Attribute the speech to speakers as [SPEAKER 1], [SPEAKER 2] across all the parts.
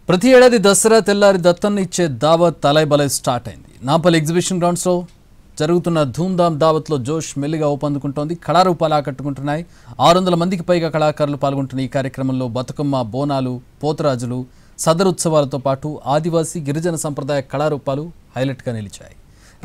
[SPEAKER 1] ప్రతి ఏడాది దసరా తెల్లారి దత్తన్న ఇచ్చే దావత్ అలైబలై స్టార్ట్ అయింది. నాంపల్లి ఎగ్జిబిషన్ గ్రౌండ్స్ లో జరుగుతున్న ధూమ్ధామ్ దావత్ లో జోష్ మెల్లిగా ఊపందుకుంటోంది. కళారూపాలు ఆకట్టుకుంటున్నాయి. 600 మందికి పైగా కళాకారులు పాల్గొంటున్న ఈ కార్యక్రమంలో బతుకమ్మ, బోనాలు, పోతురాజులు, సదర్ ఉత్సవాలతో పాటు ఆదివాసీ, గిరిజన సంప్రదాయ కళారూపాలు హైలైట్ గా నిలిచాయి.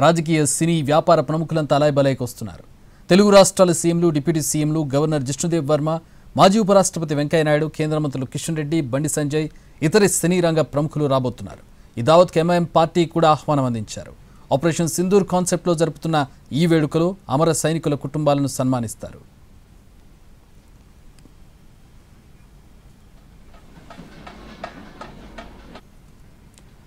[SPEAKER 1] రాజకీయ, సినీ, వ్యాపార ప్రముఖులంతా అలైబలైకి వస్తున్నారు. తెలుగు రాష్ట్రాల సీఎంలు, డిప్యూటీ సీఎంలు, గవర్నర్ జిష్ణుదేవ్ వర్మ, మాజీ ఉపరాష్ట్రపతి వెంకయ్యనాయుడు, కేంద్ర మంత్రులు కిషన్ రెడ్డి, బండి సంజయ్, ఇతర సినీ రంగ ప్రముఖులు రాబోతున్నారు. ఈ దావత్కి ఎంఐఎం పార్టీ కూడా ఆహ్వానం అందించారు. ఆపరేషన్ సింధూర్ కాన్సెప్ట్లో జరుపుతున్న ఈ వేడుకలో అమర సైనికుల కుటుంబాలను సన్మానిస్తారు.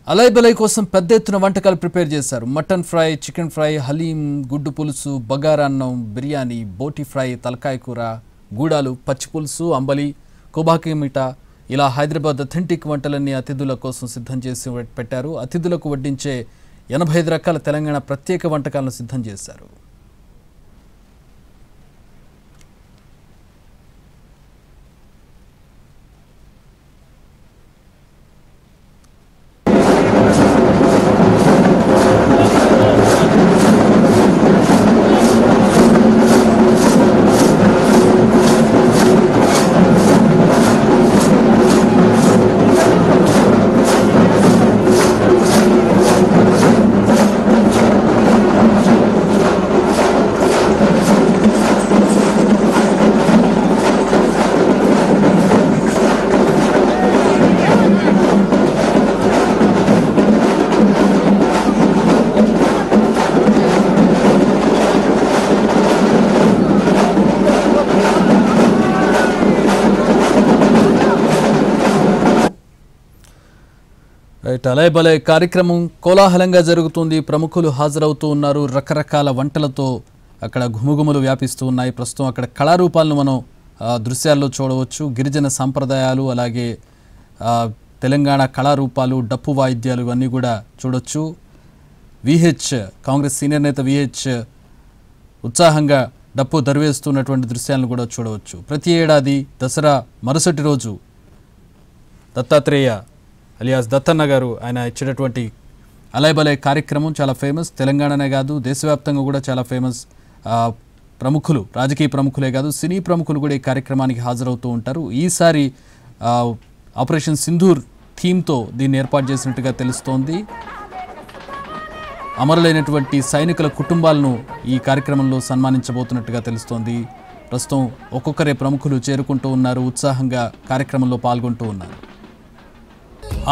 [SPEAKER 1] అలైబలై కోసం పెద్ద ఎత్తున వంటకాలు ప్రిపేర్ చేశారు. Mutton fry, chicken fry, haleem, గుడ్డు పులుసు, బగారా అన్నం, బిర్యానీ, బోటి ఫ్రై, తలకాయ కూర, గూడాలు, పచ్చి పులుసు, అంబలి, కోబాకి మిఠా, ఇలా హైదరాబాద్ అథెంటిక్ వంటలన్నీ అతిథుల కోసం సిద్ధం చేసి పెట్టారు. అతిథులకు వడ్డించే 85 రకాల తెలంగాణ ప్రత్యేక వంటకాలను సిద్ధం చేశారు. అలైబలై కార్యక్రమం కోలాహలంగా జరుగుతుంది. ప్రముఖులు హాజరవుతూ ఉన్నారు. రకరకాల వంటలతో అక్కడ ఘుమఘుమలు వ్యాపిస్తూ ఉన్నాయి. ప్రస్తుతం అక్కడ కళారూపాలను మనం దృశ్యాల్లో చూడవచ్చు. గిరిజన సంప్రదాయాలు, అలాగే తెలంగాణ కళారూపాలు, డప్పు వాయిద్యాలు ఇవన్నీ కూడా చూడొచ్చు. కాంగ్రెస్ సీనియర్ నేత విహెచ్ ఉత్సాహంగా డప్పు దర్వేస్తున్నటువంటి దృశ్యాలను కూడా చూడవచ్చు. ప్రతి ఏడాది దసరా మరుసటి రోజు దత్తాత్రేయ అలియాస్ దత్తన్న గారు ఆయన ఇచ్చినటువంటి అలైబలై కార్యక్రమం చాలా ఫేమస్. తెలంగాణనే కాదు, దేశవ్యాప్తంగా కూడా చాలా ఫేమస్. ప్రముఖులు, రాజకీయ ప్రముఖులే కాదు, సినీ ప్రముఖులు కూడా ఈ కార్యక్రమానికి హాజరవుతూ ఉంటారు. ఈసారి ఆపరేషన్ సింధూర్ థీమ్తో దీన్ని ఏర్పాటు చేసినట్టుగా తెలుస్తోంది. అమరులైనటువంటి సైనికుల కుటుంబాలను ఈ కార్యక్రమంలో సన్మానించబోతున్నట్టుగా తెలుస్తోంది. ప్రస్తుతం ఒక్కొక్కరే ప్రముఖులు చేరుకుంటూ ఉన్నారు. ఉత్సాహంగా కార్యక్రమంలో పాల్గొంటూ ఉన్నారు.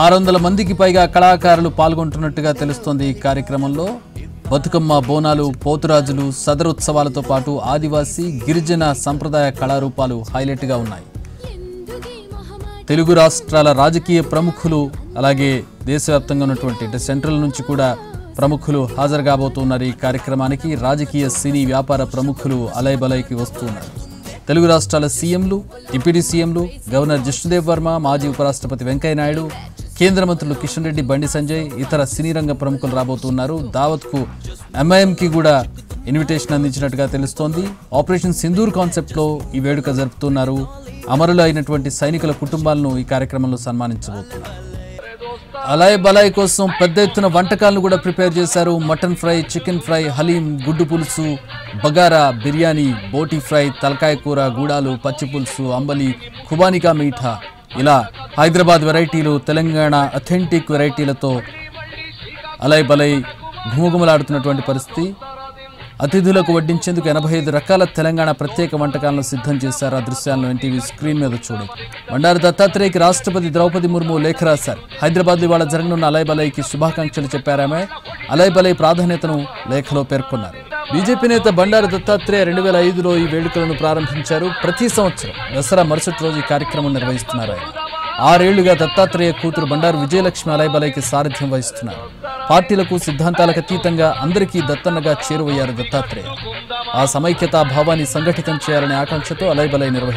[SPEAKER 1] 600 మందికి పైగా కళాకారులు పాల్గొంటున్నట్టుగా తెలుస్తోంది. ఈ కార్యక్రమంలో బతుకమ్మ, బోనాలు, పోతురాజులు, సదర్ ఉత్సవాలతో పాటు ఆదివాసీ, గిరిజన సంప్రదాయ కళారూపాలు హైలైట్గా ఉన్నాయి. తెలుగు రాష్ట్రాల రాజకీయ ప్రముఖులు, అలాగే దేశవ్యాప్తంగా ఉన్నటువంటి అంటే సెంట్రల్ నుంచి కూడా ప్రముఖులు హాజరు కాబోతున్నారు. ఈ కార్యక్రమానికి రాజకీయ, సినీ, వ్యాపార ప్రముఖులు అలైబలైకి వస్తున్నారు. తెలుగు రాష్ట్రాల సీఎంలు, డిప్యూటీ సీఎంలు, గవర్నర్ జిష్ణుదేవ్ వర్మ, మాజీ ఉపరాష్ట్రపతి వెంకయ్యనాయుడు, కేంద్ర మంత్రులు కిషన్ రెడ్డి, బండి సంజయ్, ఇతర సినీ రంగ ప్రముఖులు రాబోతున్నారు. దావత్కు ఎంఐఎంకి కూడా ఇన్విటేషన్ అందించినట్టుగా తెలుస్తోంది. ఆపరేషన్ సింధూర్ కాన్సెప్ట్లో ఈ వేడుక జరుపుతున్నారు. అమరులు అయినటువంటి సైనికుల కుటుంబాలను ఈ కార్యక్రమంలో సన్మానించబోతున్నారు. అలైబలై కోసం పెద్ద ఎత్తున వంటకాలను కూడా ప్రిపేర్ చేశారు. Mutton fry, chicken fry, haleem, గుడ్డు పులుసు, బగారా, బిర్యానీ, బోటి ఫ్రై, తలకాయ కూర, గూడాలు, పచ్చి పులుసు, అంబలి, ఖుబానికా మీఠా, ఇలా హైదరాబాద్ వెరైటీలు, తెలంగాణ అథెంటిక్ వెరైటీలతో అలైబలై ఘుమఘుమలాడుతున్నటువంటి పరిస్థితి. అతిథులకు వడ్డించేందుకు 85 రకాల తెలంగాణ ప్రత్యేక వంటకాలను సిద్ధం చేశారు. ఆ దృశ్యాలను ఎన్టీవీ స్క్రీన్ మీద చూడొచ్చు. బండారు దత్తాత్రేయకి రాష్ట్రపతి ద్రౌపది ముర్ము లేఖ రాశారు. హైదరాబాద్లో ఇవాళ జరగనున్న అలైబలైకి శుభాకాంక్షలు చెప్పారామె. అలైబలై ప్రాధాన్యతను లేఖలో పేర్కొన్నారు. బీజేపీ నేత బండారు దత్తాత్రేయ 2005లో ఈ వేడుకలను ప్రారంభించారు. ప్రతి సంవత్సరం దసరా మరుసటి రోజు ఈ కార్యక్రమం నిర్వహిస్తున్నారు. ఆయన 6 ఏళ్లుగా దత్తాత్రేయ కూతురు బండారు విజయలక్ష్మి అలైబలైకి సారథ్యం వహిస్తున్నారు. పార్టీలకు, సిద్ధాంతాలకు అతీతంగా అందరికీ దత్తన్నగా చేరువయ్యారు దత్తాత్రేయ. ఆ సమైక్యతా భావాన్ని సంఘటితం చేయాలనే ఆకాంక్షతో అలైబలై నిర్వహిస్తారు.